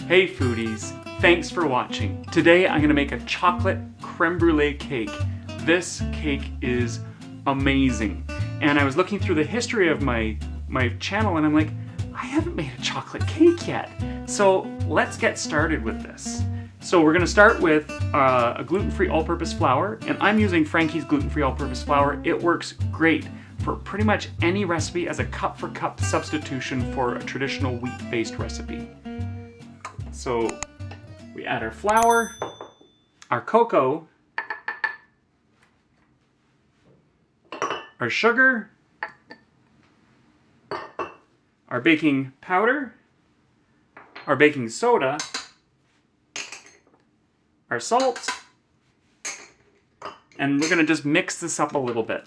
Hey foodies, thanks for watching. Today I'm gonna make a chocolate creme brulee cake. This cake is amazing. And I was looking through the history of my channel and I'm like, I haven't made a chocolate cake yet. So let's get started with this. So we're gonna start with a gluten-free all-purpose flour, and I'm using Frankie's gluten-free all-purpose flour. It works great for pretty much any recipe as a cup-for-cup substitution for a traditional wheat-based recipe. So we add our flour, our cocoa, our sugar, our baking powder, our baking soda, our salt, and we're gonna just mix this up a little bit.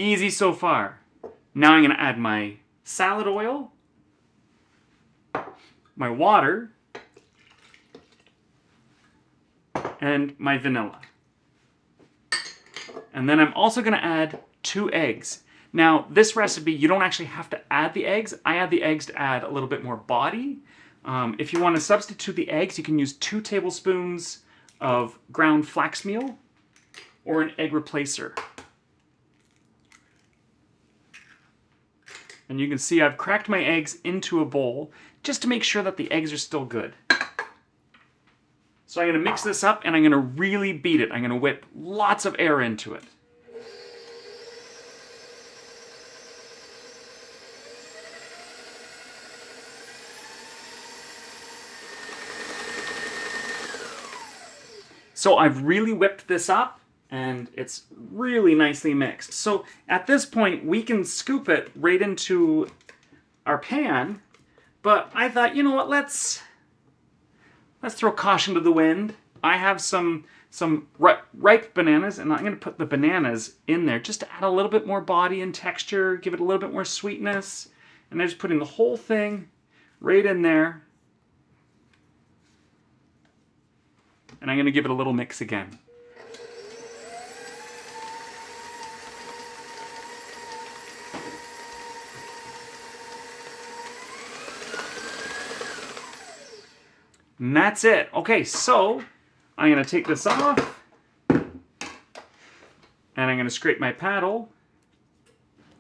Easy so far. Now I'm gonna add my salad oil, my water, and my vanilla. And then I'm also gonna add 2 eggs. Now, this recipe, you don't actually have to add the eggs. I add the eggs to add a little bit more body. If you want to substitute the eggs, you can use 2 tablespoons of ground flax meal or an egg replacer. And you can see I've cracked my eggs into a bowl just to make sure that the eggs are still good. So I'm going to mix this up and I'm going to really beat it. I'm going to whip lots of air into it. So I've really whipped this up and it's really nicely mixed. So at this point we can scoop it right into our pan, but I thought, you know what, let's throw caution to the wind. I have some ripe bananas and I'm going to put the bananas in there just to add a little bit more body and texture, give it a little bit more sweetness. And I'm just putting the whole thing right in there. And I'm going to give it a little mix again. And that's it. Okay, so I'm going to take this off. And I'm going to scrape my paddle.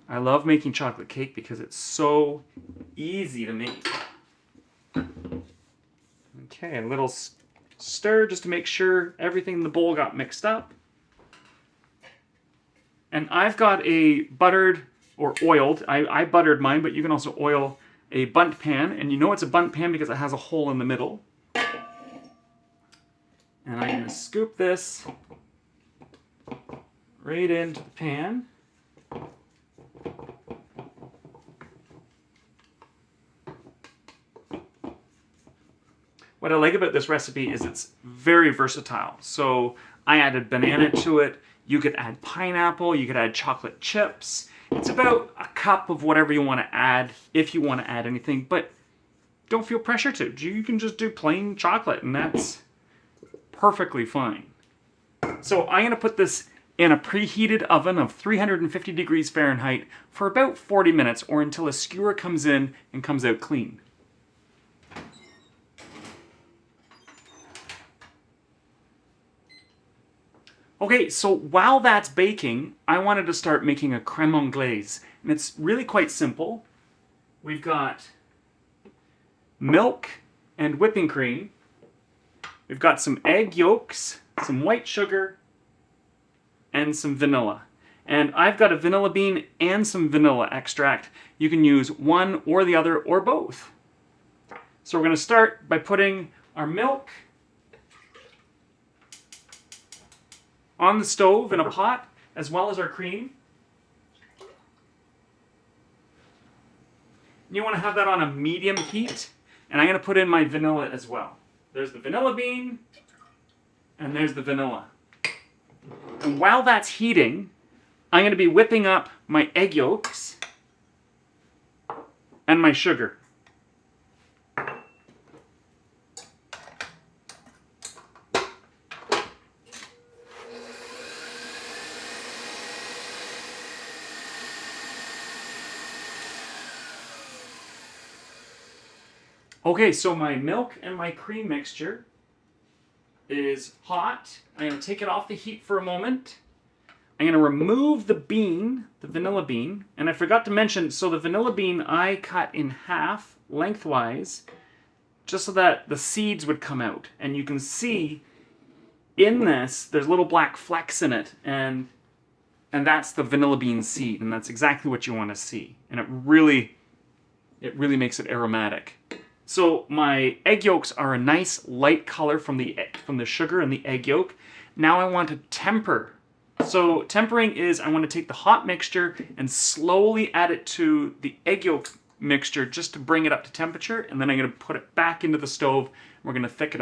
I love making chocolate cake because it's so easy to make. Okay, a little stir just to make sure everything in the bowl got mixed up. And I've got a buttered or oiled, I buttered mine, but you can also oil a bundt pan. And you know it's a bundt pan because it has a hole in the middle. And I'm going to scoop this right into the pan. What I like about this recipe is it's very versatile. So I added banana to it. You could add pineapple. You could add chocolate chips. It's about a cup of whatever you want to add, if you want to add anything. But don't feel pressure to. You can just do plain chocolate, and that's perfectly fine. So I'm going to put this in a preheated oven of 350 degrees Fahrenheit for about 40 minutes, or until a skewer comes in and comes out clean. Okay, so while that's baking, I wanted to start making a crème anglaise. And it's really quite simple. We've got milk and whipping cream. We've got some egg yolks, some white sugar, and some vanilla. And I've got a vanilla bean and some vanilla extract. You can use one or the other or both. So we're going to start by putting our milk on the stove in a pot, as well as our cream. You want to have that on a medium heat, and I'm going to put in my vanilla as well. There's the vanilla bean, and there's the vanilla. And while that's heating, I'm going to be whipping up my egg yolks and my sugar. Okay, so my milk and my cream mixture is hot. I'm going to take it off the heat for a moment. I'm going to remove the bean, the vanilla bean. And I forgot to mention, so the vanilla bean I cut in half lengthwise just so that the seeds would come out. And you can see in this, there's little black flecks in it. And that's the vanilla bean seed. And that's exactly what you want to see. And it really makes it aromatic. So my egg yolks are a nice light color from the sugar and the egg yolk. Now I want to temper. So tempering is I want to take the hot mixture and slowly add it to the egg yolk mixture just to bring it up to temperature, and then I'm going to put it back into the stove. We're going to thicken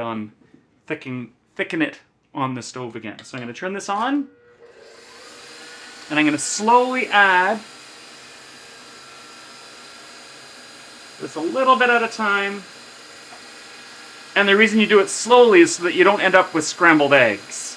it on the stove again. So I'm going to turn this on, and I'm going to slowly add just a little bit at a time. And the reason you do it slowly is so that you don't end up with scrambled eggs.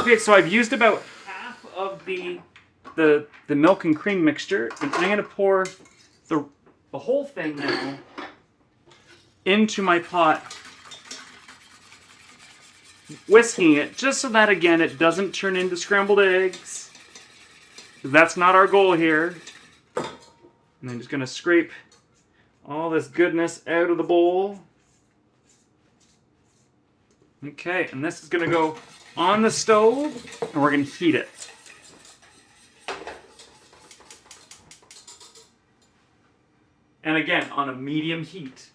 Okay, so I've used about half of the milk and cream mixture, and I'm going to pour the whole thing now into my pot, whisking it just so that, again, it doesn't turn into scrambled eggs. That's not our goal here. And I'm just going to scrape all this goodness out of the bowl. Okay, and this is going to go on the stove, and we're going to heat it. And again, on a medium heat.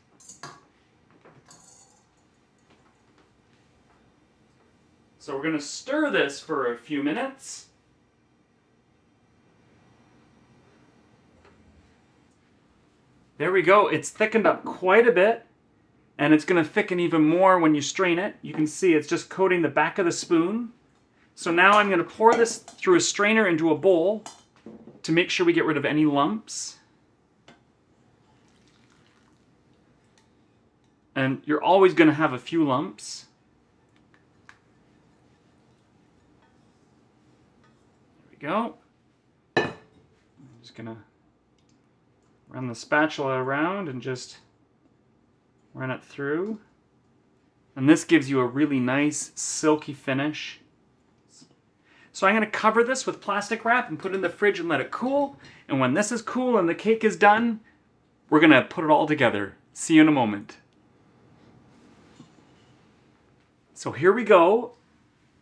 So we're going to stir this for a few minutes. There we go. It's thickened up quite a bit. And it's going to thicken even more when you strain it. You can see it's just coating the back of the spoon. So now I'm going to pour this through a strainer into a bowl to make sure we get rid of any lumps. And you're always going to have a few lumps. There we go. I'm just going to run the spatula around and just run it through. And this gives you a really nice silky finish. So I'm going to cover this with plastic wrap and put it in the fridge and let it cool. And when this is cool and the cake is done, we're going to put it all together. See you in a moment. So here we go.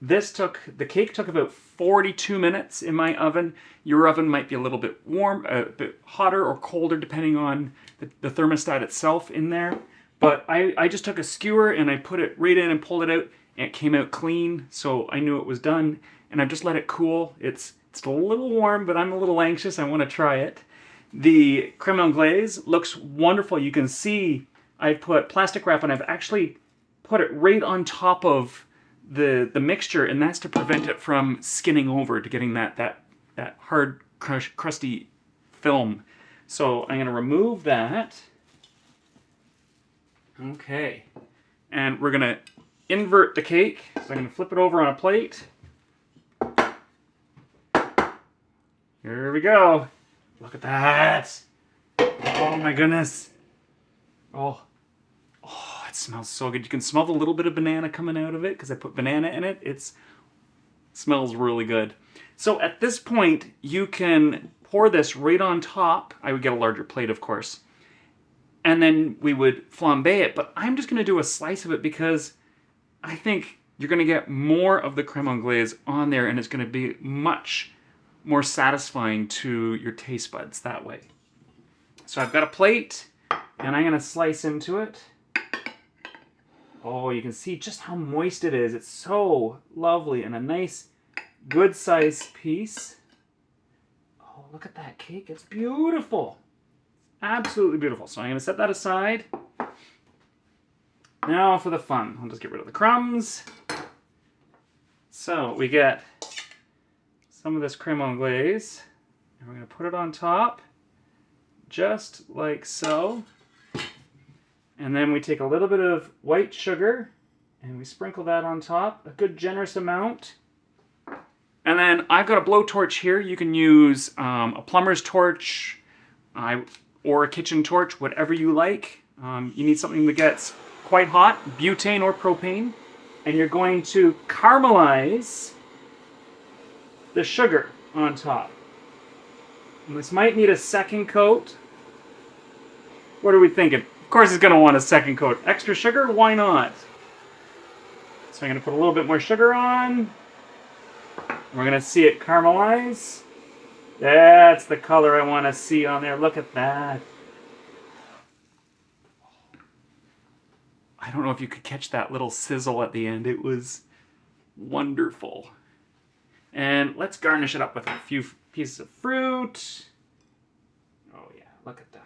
The cake took about 42 minutes in my oven. Your oven might be a little bit warm, a bit hotter or colder depending on the thermostat itself in there. But I just took a skewer and I put it right in and pulled it out, and it came out clean, so I knew it was done. And I've just let it cool. It's a little warm, but I'm a little anxious. I want to try it. The Crème Anglaise looks wonderful. You can see I put plastic wrap and I've actually put it right on top of the mixture, and that's to prevent it from skinning over, to getting that hard, crusty film. So I'm going to remove that. Okay, and we're going to invert the cake. So I'm going to flip it over on a plate. Here we go. Look at that. Oh my goodness. Oh, it smells so good. You can smell the little bit of banana coming out of it because I put banana in it. It smells really good. So at this point, you can pour this right on top. I would get a larger plate, of course. And then we would flambe it, but I'm just going to do a slice of it because I think you're going to get more of the crème anglaise on there, and it's going to be much more satisfying to your taste buds that way. So I've got a plate, and I'm gonna slice into it. Oh, you can see just how moist it is. It's so lovely, and a nice, good sized piece. Oh, look at that cake. It's beautiful. Absolutely beautiful. So I'm gonna set that aside. Now for the fun. I'll just get rid of the crumbs. So we get some of this crème anglaise, and we're gonna put it on top, just like so. And then we take a little bit of white sugar and we sprinkle that on top, a good generous amount. And then I've got a blowtorch here. You can use a plumber's torch or a kitchen torch, whatever you like. You need something that gets quite hot, butane or propane. And you're going to caramelize the sugar on top. And this might need a second coat. What are we thinking? Of course it's going to want a second coat. Extra sugar? Why not? So I'm going to put a little bit more sugar on. We're going to see it caramelize. That's the color I want to see on there. Look at that. I don't know if you could catch that little sizzle at the end. It was wonderful. And let's garnish it up with a few pieces of fruit. Oh yeah, look at that.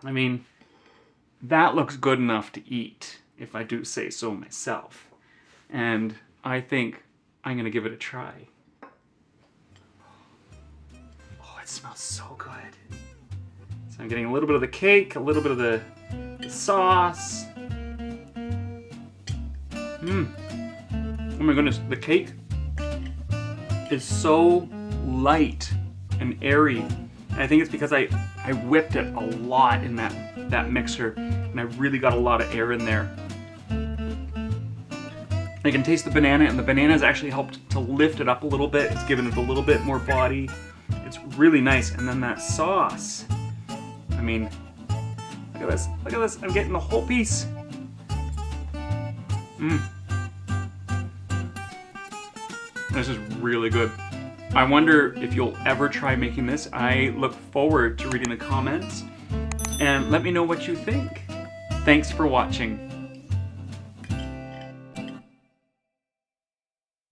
I mean, that looks good enough to eat, if I do say so myself. And I think I'm going to give it a try. Oh, it smells so good. So I'm getting a little bit of the cake, a little bit of the sauce. Oh my goodness, the cake is so light and airy. And I think it's because I whipped it a lot in that mixer, and I really got a lot of air in there. I can taste the banana, and the banana's actually helped to lift it up a little bit. It's given it a little bit more body. It's really nice. And then that sauce. I mean, look at this. Look at this. I'm getting the whole piece. This is really good. I wonder if you'll ever try making this. I look forward to reading the comments, and let me know what you think. Thanks for watching.